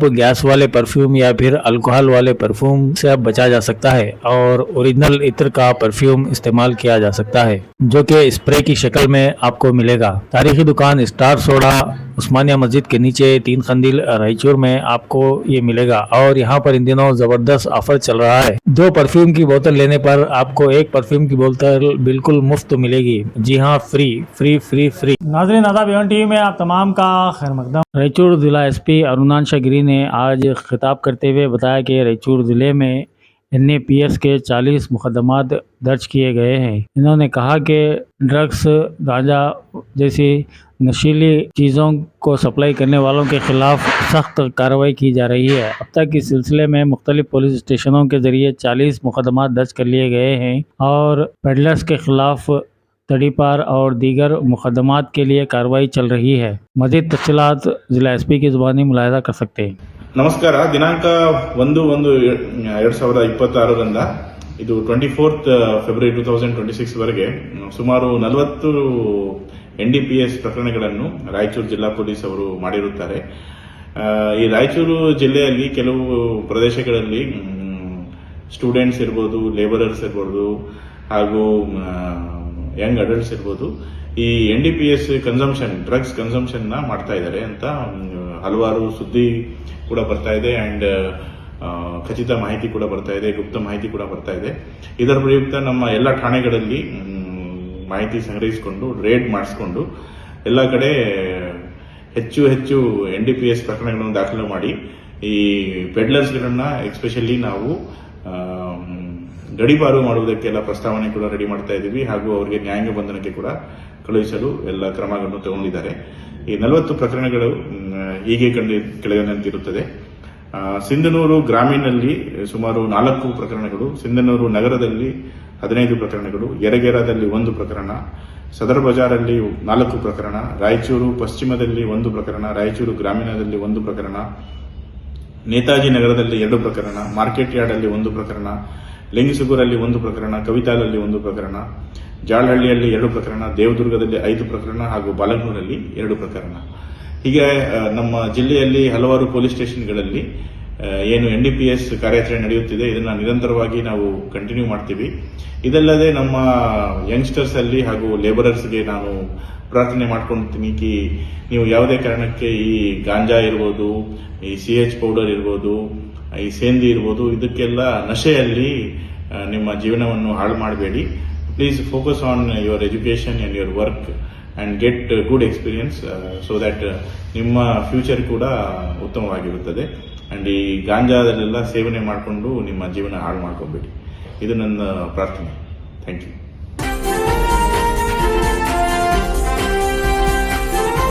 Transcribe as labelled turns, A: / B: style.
A: आप गैस वाले परफ्यूम या फिर अल्कोहल वाले परफ्यूम से अब बचा जा सकता है और ओरिजिनल इत्र का परफ्यूम इस्तेमाल किया जा सकता है, जो कि स्प्रे की शक्ल में आपको मिलेगा। तारीखी दुकान स्टार सोडा उस्मानिया मस्जिद के नीचे 3 खंदिल रायचूर में आपको ये मिलेगा और यहाँ पर इन दिनों जबरदस्त ऑफर चल रहा है। 2 परफ्यूम की बोतल लेने पर आपको 1 परफ्यूम की बोतल बिल्कुल मुफ्त मिलेगी। जी हाँ, फ्री फ्री फ्री फ्री। नाज़रीन, आदाब, एवन टीवी में आप तमाम का खैर मकदम। रायचूर जिला एसपी अरुणांश गिरी ने आज खिताब करते हुए बताया कि रायचूर जिले में NAPS के 40 मुकदमात दर्ज किए गए हैं। इन्होंने कहा कि ड्रग्स, गांजा जैसी नशीली चीज़ों को सप्लाई करने वालों के खिलाफ सख्त कार्रवाई की जा रही है। अब तक इस सिलसिले में मुख्तलिफ पुलिस स्टेशनों के जरिए 40 मुकदमात दर्ज कर लिए गए हैं और पेडलर्स के खिलाफ तड़ीपार और दीगर मुकदमात के लिए कार्रवाई चल रही है। मज़ीद तफसीलात जिला SP की ज़ुबानी मुलाहिज़ा कर सकते हैं।
B: ನಮಸ್ಕಾರ. ದಿನಾಂಕ 1/1/2026 ಇದು 24th ಫೆಬ್ರವರಿ 2026 ವರೆಗೆ ಸುಮಾರು 40 NDPS ಪ್ರಕರಣಗಳನ್ನು ರಾಯಚೂರು ಜಿಲ್ಲಾ ಪೊಲೀಸ್ ಅವರು ಮಾಡಿರುತ್ತಾರೆ. ಈ ರಾಯಚೂರು ಜಿಲ್ಲೆಯಲ್ಲಿ ಕೆಲವು ಪ್ರದೇಶಗಳಲ್ಲಿ ಸ್ಟೂಡೆಂಟ್ಸ್ ಇರ್ಬೋದು, ಲೇಬರರ್ಸ್ ಇರ್ಬೋದು ಹಾಗೂ ಯಂಗ್ ಅಡಲ್ಟ್ಸ್ ಇರ್ಬೋದು, ಈ NDPS ಕನ್ಸಂಪ್ಷನ್, ಡ್ರಗ್ಸ್ ಕನ್ಸಂಪ್ಷನ್ ನ ಮಾಡ್ತಾ ಇದ್ದಾರೆ ಅಂತ ಹಲವಾರು ಸುದ್ದಿ ಕೂಡ ಬರ್ತಾ ಇದೆ ಅಂಡ್ ಖಚಿತ ಮಾಹಿತಿ ಕೂಡ ಬರ್ತಾ ಇದೆ, ಗುಪ್ತ ಮಾಹಿತಿ ಕೂಡ ಬರ್ತಾ ಇದೆ. ಇದರ ಪ್ರಯುಕ್ತ ನಮ್ಮ ಎಲ್ಲ ಠಾಣೆಗಳಲ್ಲಿ ಮಾಹಿತಿ ಸಂಗ್ರಹಿಸಿಕೊಂಡು ರೇಡ್ ಮಾಡಿಸಿಕೊಂಡು ಎಲ್ಲ ಕಡೆ ಹೆಚ್ಚು ಹೆಚ್ಚು NDPS ಪ್ರಕರಣಗಳನ್ನು ದಾಖಲು ಮಾಡಿ ಈ ಪೆಡ್ಲರ್ಸ್ಗಳನ್ನ ಎಸ್ಪೆಷಲಿ ನಾವು ಗಡೀಪಾರು ಮಾಡುವುದಕ್ಕೆಲ್ಲ ಪ್ರಸ್ತಾವನೆ ಕೂಡ ರೆಡಿ ಮಾಡ್ತಾ ಇದ್ದೀವಿ ಹಾಗೂ ಅವರಿಗೆ ನ್ಯಾಯಾಂಗ ಬಂಧನಕ್ಕೆ ಕೂಡ ಕಳುಹಿಸಲು ಎಲ್ಲ ಕ್ರಮಗಳನ್ನು ತಗೊಂಡಿದ್ದಾರೆ. ಈ 40 ಪ್ರಕರಣಗಳು ಹೀಗೆ ಕೆಳಗಿನಂತಿರುತ್ತದೆ. ಸಿಂಧನೂರು ಗ್ರಾಮೀಣದಲ್ಲಿ ಸುಮಾರು 4 ಪ್ರಕರಣಗಳು, ಸಿಂಧನೂರು ನಗರದಲ್ಲಿ 15 ಪ್ರಕರಣಗಳು, ಯರಗೇರಾದಲ್ಲಿ 1 ಪ್ರಕರಣ, ಸದರ್ ಬಜಾರಲ್ಲಿ 4 ಪ್ರಕರಣ, ರಾಯಚೂರು ಪಶ್ಚಿಮದಲ್ಲಿ 1 ಪ್ರಕರಣ, ರಾಯಚೂರು ಗ್ರಾಮೀಣದಲ್ಲಿ 1 ಪ್ರಕರಣ, ನೇತಾಜಿ ನಗರದಲ್ಲಿ 2 ಪ್ರಕರಣ, ಮಾರ್ಕೆಟ್ ಯಾರ್ಡಲ್ಲಿ 1 ಪ್ರಕರಣ, ಲಿಂಗಸುಗೂರಲ್ಲಿ 1 ಪ್ರಕರಣ, ಕವಿತಾಲಲ್ಲಿ 1 ಪ್ರಕರಣ, ಜಾಳಹಳ್ಳಿಯಲ್ಲಿ 2 ಪ್ರಕರಣ, ದೇವದುರ್ಗದಲ್ಲಿ 5 ಪ್ರಕರಣ ಹಾಗೂ ಬಾಲಗನೂರಲ್ಲಿ 2 ಪ್ರಕರಣ. ಹೀಗೆ ನಮ್ಮ ಜಿಲ್ಲೆಯಲ್ಲಿ ಹಲವಾರು ಪೊಲೀಸ್ ಸ್ಟೇಷನ್ಗಳಲ್ಲಿ ಏನು NDPS ಕಾರ್ಯಾಚರಣೆ ನಡೆಯುತ್ತಿದೆ, ಇದನ್ನ ನಿರಂತರವಾಗಿ ನಾವು ಕಂಟಿನ್ಯೂ ಮಾಡ್ತೀವಿ. ಇದಲ್ಲದೆ ನಮ್ಮ ಯಂಗ್ಸ್ಟರ್ಸ್ ಅಲ್ಲಿ ಹಾಗೂ ಲೇಬರರ್ಸ್ಗೆ ನಾನು ಪ್ರಾರ್ಥನೆ ಮಾಡ್ಕೊಳ್ತೀನಿ ಕಿ ನೀವು ಯಾವುದೇ ಕಾರಣಕ್ಕೆ ಈ ಗಾಂಜಾ ಇರ್ಬೋದು, ಈ CH ಪೌಡರ್ ಇರ್ಬೋದು, ಈ ಸೇಂದಿ ಇರ್ಬೋದು, ಇದಕ್ಕೆಲ್ಲ ನಶೆಯಲ್ಲಿ ನಿಮ್ಮ ಜೀವನವನ್ನು ಹಾಳು ಮಾಡಬೇಡಿ. Please focus on your education and your work and get good experience so that ನಿಮ್ಮ ಫ್ಯೂಚರ್ ಕೂಡ ಉತ್ತಮವಾಗಿರುತ್ತದೆ. ಅಂಡ್ ಈ ಗಾಂಜಾದಲ್ಲೆಲ್ಲ ಸೇವನೆ ಮಾಡಿಕೊಂಡು ನಿಮ್ಮ ಜೀವನ ಹಾಳು ಮಾಡ್ಕೋಬೇಡಿ. ಇದು ನನ್ನ ಪ್ರಾರ್ಥನೆ. Thank you.